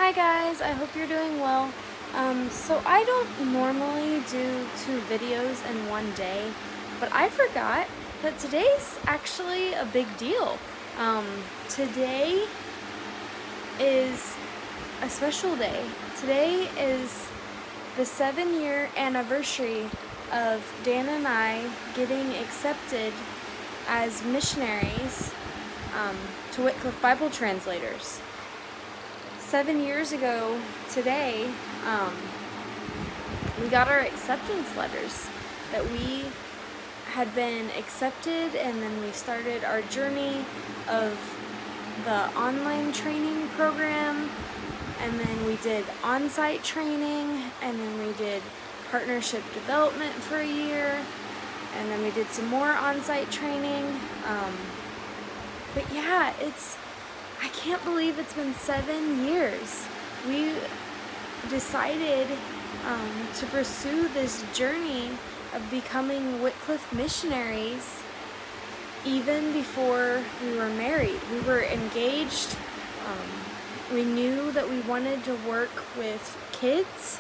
Hi guys, I hope you're doing well. So I don't normally do 2 videos in one day, but I forgot that today's actually a big deal. Today is a special day. Today is the 7-year anniversary of Dan and I getting accepted as missionaries to Wycliffe Bible Translators. 7 years ago today, we got our acceptance letters that we had been accepted, and then we started our journey of the online training program, and then we did on-site training, and then we did partnership development for a year, and then we did some more on-site training. But yeah, I can't believe it's been 7 years. We decided to pursue this journey of becoming Wycliffe missionaries even before we were married. We were engaged. We knew that we wanted to work with kids.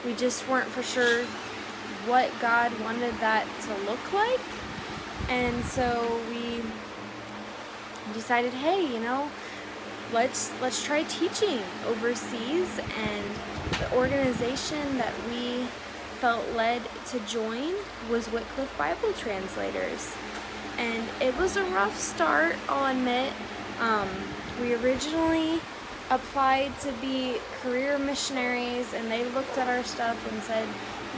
We just weren't for sure what God wanted that to look like. And so we decided, hey, let's try teaching overseas, and the organization that we felt led to join was Wycliffe Bible Translators. And it was a rough start, I'll admit. We originally applied to be career missionaries, and they looked at our stuff and said,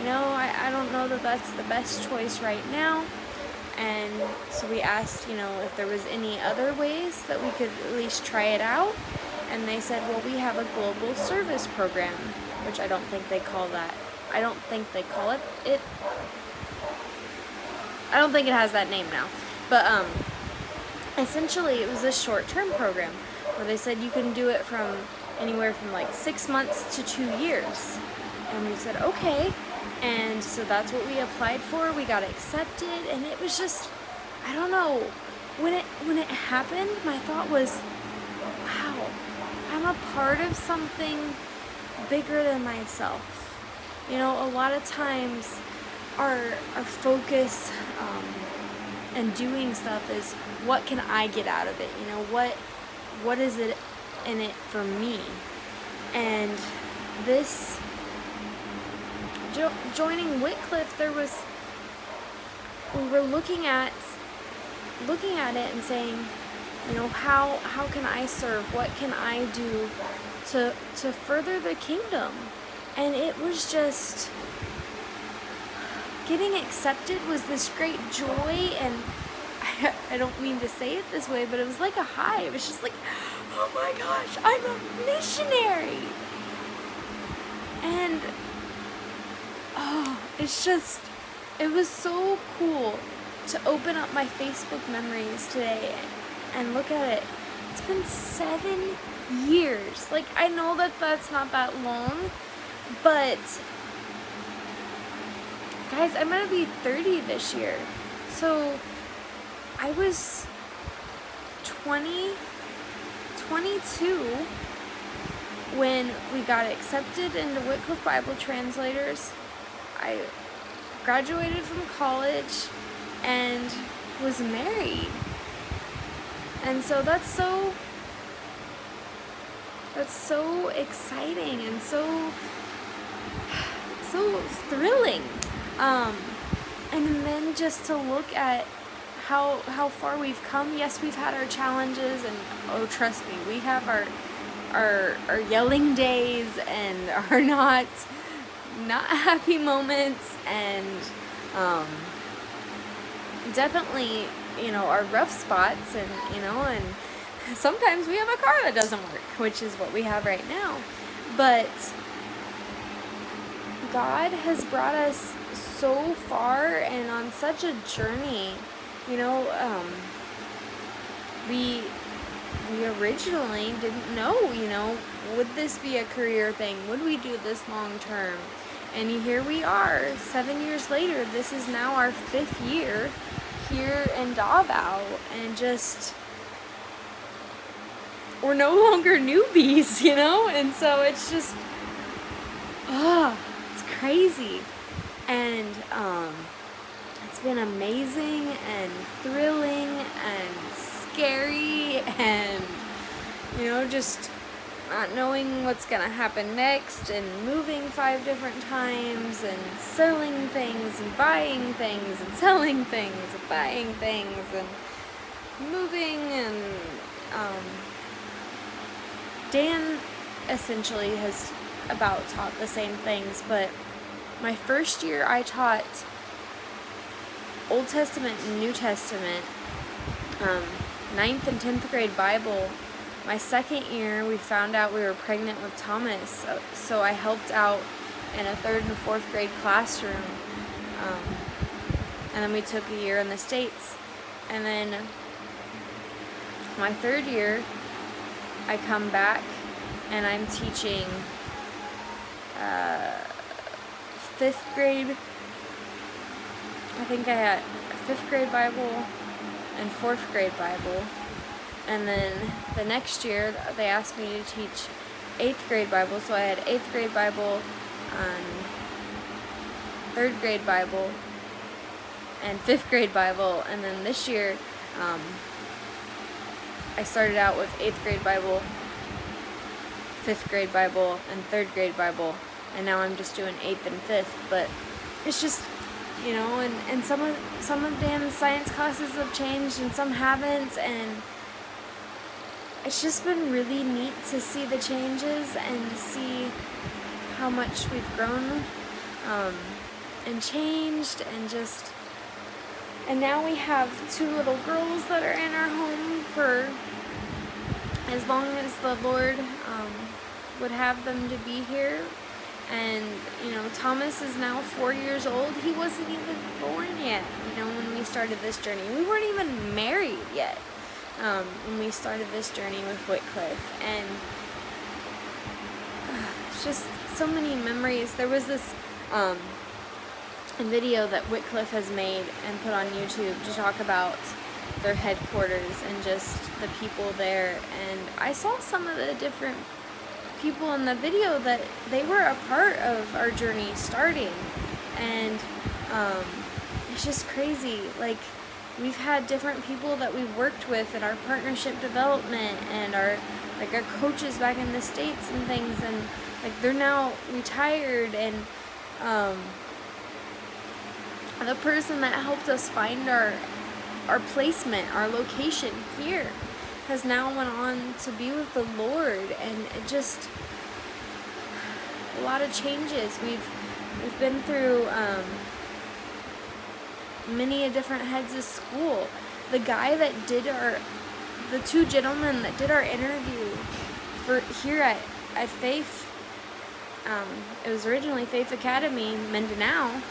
I don't know that that's the best choice right now. And so we asked, if there was any other ways that we could at least try it out. And they said, well, we have a global service program, which I don't think they call that. I don't think they call it. I don't think it has that name now. But essentially, it was a short-term program where they said you can do it from anywhere from like 6 months to 2 years. And we said, okay. And so that's what we applied for. We got accepted, and it was just, I don't know, when it happened, my thought was, wow, I'm a part of something bigger than myself. A lot of times our focus and doing stuff is, what can I get out of it? What is it in it for me? And this joining Wycliffe, we were looking at it and saying, how can I serve? What can I do to further the kingdom? And it was just, getting accepted was this great joy, and I don't mean to say it this way, but it was like a high. It was just like, oh my gosh, I'm a missionary. And it was so cool to open up my Facebook memories today and look at it. It's been 7 years. Like, I know that that's not that long, but guys, I'm gonna be 30 this year. So I was 22 when we got accepted into Wycliffe Bible Translators. I graduated from college and was married. And so that's so exciting and so thrilling. And then just to look at how far we've come. Yes, we've had our challenges, and oh, trust me, we have our yelling days and our not happy moments, and definitely our rough spots, and and sometimes we have a car that doesn't work, which is what we have right now. But God has brought us so far and on such a journey. We originally didn't know, would this be a career thing? Would we do this long term? And here we are, 7 years later. This is now our 5th year here in Davao, and just we're no longer newbies, you know? And so it's just, it's crazy. And it's been amazing and thrilling and scary and, you know, just not knowing what's gonna happen next, and moving 5 different times, and selling things and buying things and selling things and buying things and moving. And Dan essentially has about taught the same things, but my first year I taught Old Testament and New Testament, 9th and 10th grade Bible. My second year, we found out we were pregnant with Thomas, so I helped out in a 3rd and 4th grade classroom, and then we took a year in the States. And then my 3rd year, I come back and I'm teaching 5th grade. I think I had 5th grade Bible and 4th grade Bible. And then the next year, they asked me to teach 8th grade Bible, so I had 8th grade Bible, 3rd grade Bible, and 5th grade Bible. And then this year, I started out with 8th grade Bible, 5th grade Bible, and 3rd grade Bible, and now I'm just doing 8th and 5th. But it's just, you know, and some of Dan's science classes have changed and some haven't, and it's just been really neat to see the changes and to see how much we've grown and changed, and now we have 2 little girls that are in our home for as long as the Lord would have them to be here. And, you know, Thomas is now 4 years old. He wasn't even born yet, you know, when we started this journey. We weren't even married yet. When we started this journey with Wycliffe, and it's just so many memories. There was this a video that Wycliffe has made and put on YouTube to talk about their headquarters and just the people there, and I saw some of the different people in the video that they were a part of our journey starting, and it's just crazy. Like, we've had different people that we've worked with in our partnership development and our coaches back in the States and things, and like they're now retired, and the person that helped us find our placement, our location here, has now went on to be with the Lord, and it just a lot of changes. We've been through many different heads of school. The guy that did the 2 gentlemen that did our interview for here at Faith, it was originally Faith Academy, Mindanao.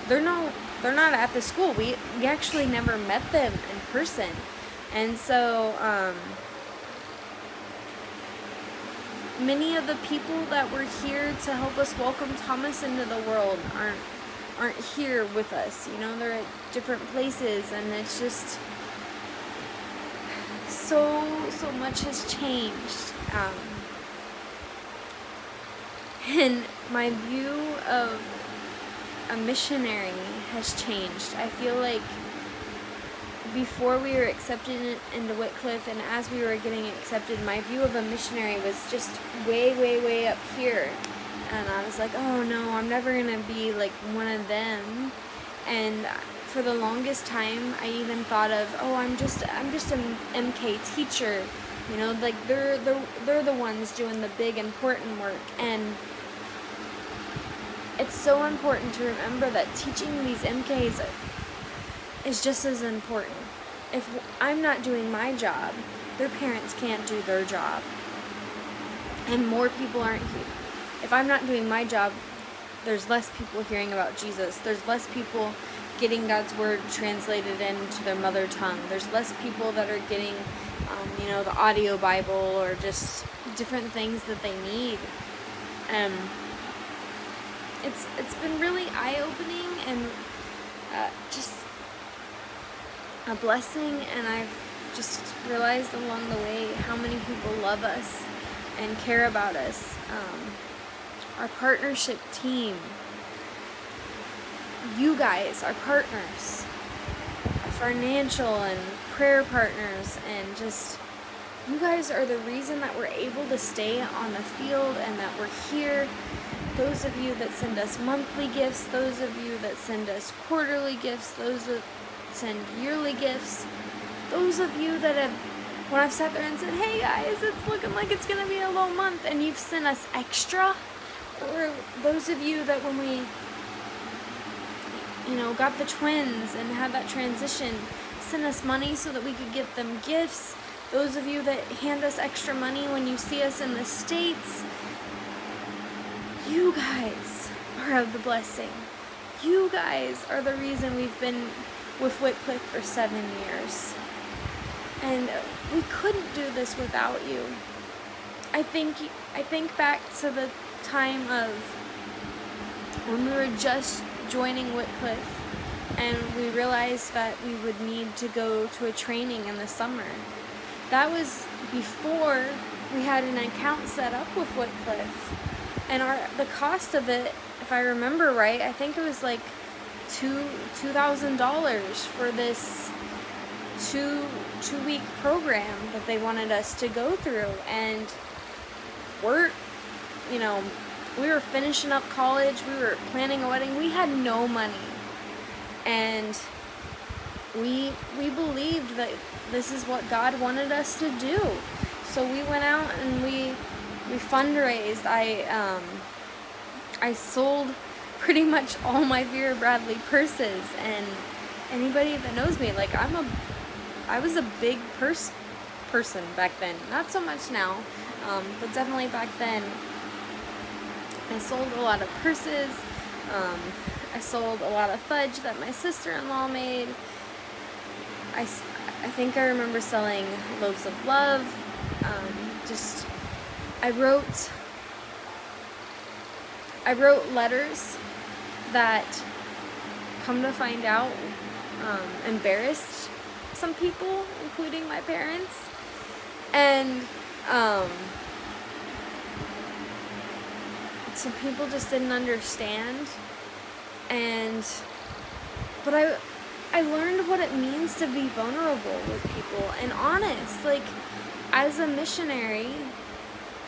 They're not at the school. We actually never met them in person, and so many of the people that were here to help us welcome Thomas into the world aren't here with us. You know, they're at different places, and it's just so much has changed. And my view of a missionary has changed. I feel like before we were accepted into Wycliffe, and as we were getting accepted, my view of a missionary was just way up here. And I was like, oh no, I'm never gonna be like one of them. And for the longest time, I even thought of, oh, I'm just an MK teacher, you know, like they're the ones doing the big important work. And it's so important to remember that teaching these MKs is just as important. If I'm not doing my job, their parents can't do their job, and more people aren't here. If I'm not doing my job, there's less people hearing about Jesus. There's less people getting God's word translated into their mother tongue. There's less people that are getting, you know, the audio Bible or just different things that they need. It's been really eye-opening and just a blessing, and just realized along the way how many people love us and care about us. Our partnership team, you guys, our partners, our financial and prayer partners, and just you guys are the reason that we're able to stay on the field and that we're here. Those of you that send us monthly gifts, those of you that send us quarterly gifts, those that send yearly gifts, those of you that have, when I've sat there and said, hey guys, it's looking like it's going to be a low month, and you've sent us extra, or those of you that when we, got the twins and had that transition, sent us money so that we could get them gifts. Those of you that hand us extra money when you see us in the States, you guys are of the blessing. You guys are the reason we've been with Wycliffe for 7 years. And we couldn't do this without you. I think back to the time of when we were just joining Wycliffe and we realized that we would need to go to a training in the summer. That was before we had an account set up with Wycliffe. And the cost of it, if I remember right, I think it was like $2,000 for this two-week program that they wanted us to go through. And we were finishing up college, we were planning a wedding, we had no money. And we believed that this is what God wanted us to do. So we went out and we fundraised. I sold pretty much all my Vera Bradley purses, and anybody that knows me, like I was a big purse person back then. Not so much now, but definitely back then. I sold a lot of purses. I sold a lot of fudge that my sister-in-law made. I think I remember selling loaves of love. I wrote letters that, come to find out, embarrassed some people, including my parents. And some people just didn't understand. But I learned what it means to be vulnerable with people and honest. Like, as a missionary,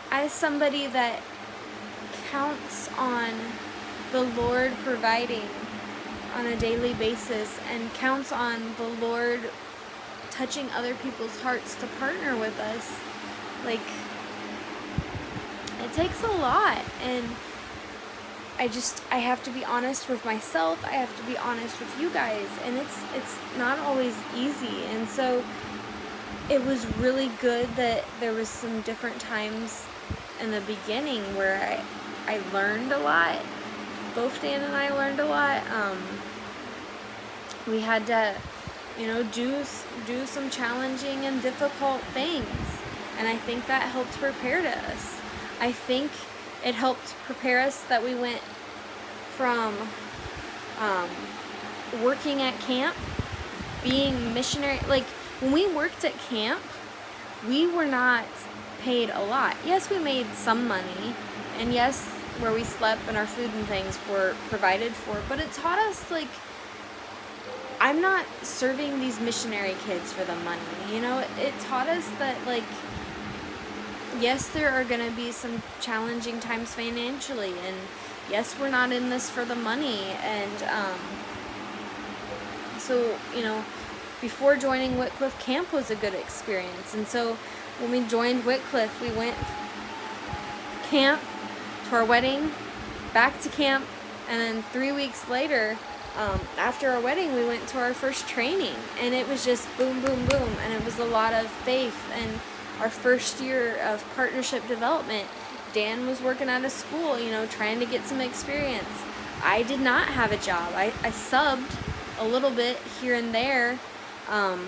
as somebody that counts on the Lord providing on a daily basis and counts on the Lord touching other people's hearts to partner with us, like, it takes a lot. And I have to be honest with myself. I have to be honest with you guys, and it's not always easy. And so it was really good that there was some different times in the beginning where I learned a lot. Both Dan and I learned a lot. We had to, do some challenging and difficult things, and I think that helped prepare us. I think it helped prepare us that we went from working at camp, being missionary. Like, when we worked at camp, we were not paid a lot. Yes, we made some money, and yes, where we slept and our food and things were provided for, but it taught us, like, I'm not serving these missionary kids for the money, it taught us that, like, yes, there are going to be some challenging times financially, and yes, we're not in this for the money. And so, before joining Wycliffe, camp was a good experience. And so when we joined Wycliffe, we went camp to our wedding, back to camp, and then 3 weeks later, after our wedding, we went to our first training, and it was just boom, boom, boom, and it was a lot of faith. And our first year of partnership development, Dan was working out of school, trying to get some experience. I did not have a job. I subbed a little bit here and there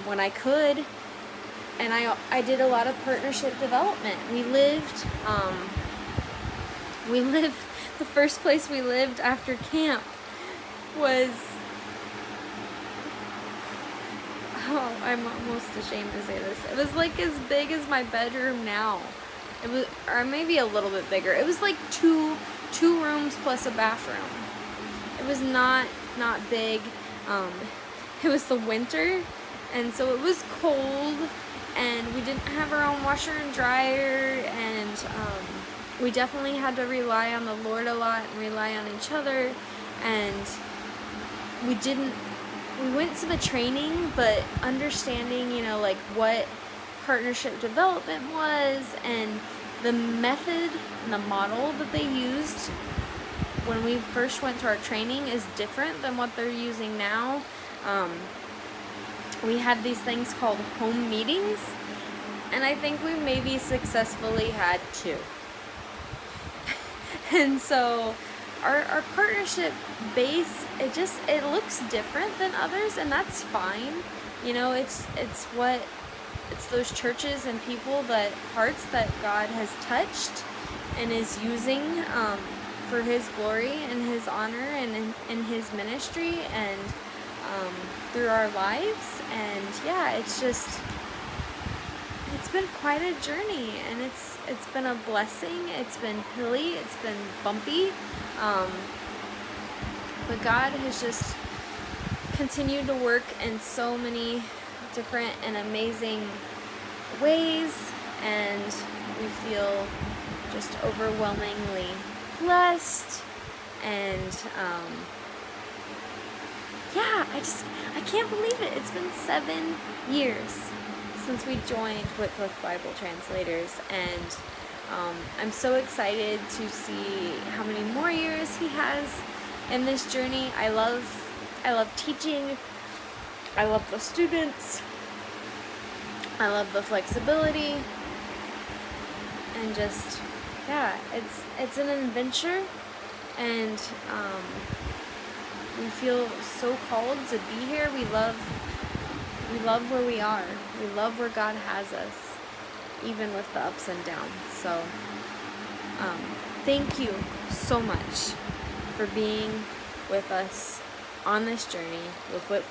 when I could, and I did a lot of partnership development. The first place we lived after camp was, Oh, I'm almost ashamed to say this. It was like as big as my bedroom now. It was, or maybe a little bit bigger. It was like two rooms plus a bathroom. It was not big. Um, it was the winter, and so it was cold, and we didn't have our own washer and dryer, and we definitely had to rely on the Lord a lot and rely on each other, and we went to the training, but understanding, like what partnership development was and the method and the model that they used when we first went to our training is different than what they're using now. We had these things called home meetings, and I think we maybe successfully had 2. And so our partnership base, it looks different than others, and that's fine. It's those churches and hearts that God has touched and is using for His glory and His honor and in His ministry and through our lives. And yeah, it's been quite a journey, and it's been a blessing. It's been hilly, it's been bumpy, but God has just continued to work in so many different and amazing ways, and we feel just overwhelmingly blessed. And yeah, I can't believe it. It's been 7 years since we joined Wycliffe Bible Translators, and I'm so excited to see how many more years He has in this journey. I love teaching. I love the students. I love the flexibility, and just, yeah, it's an adventure, and we feel so called to be here. We love where we are. We love where God has us, even with the ups and downs. So thank you so much for being with us on this journey with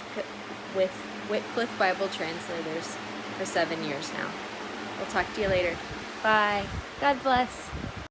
Wycliffe Bible Translators for 7 years now. We'll talk to you later. Bye. God bless.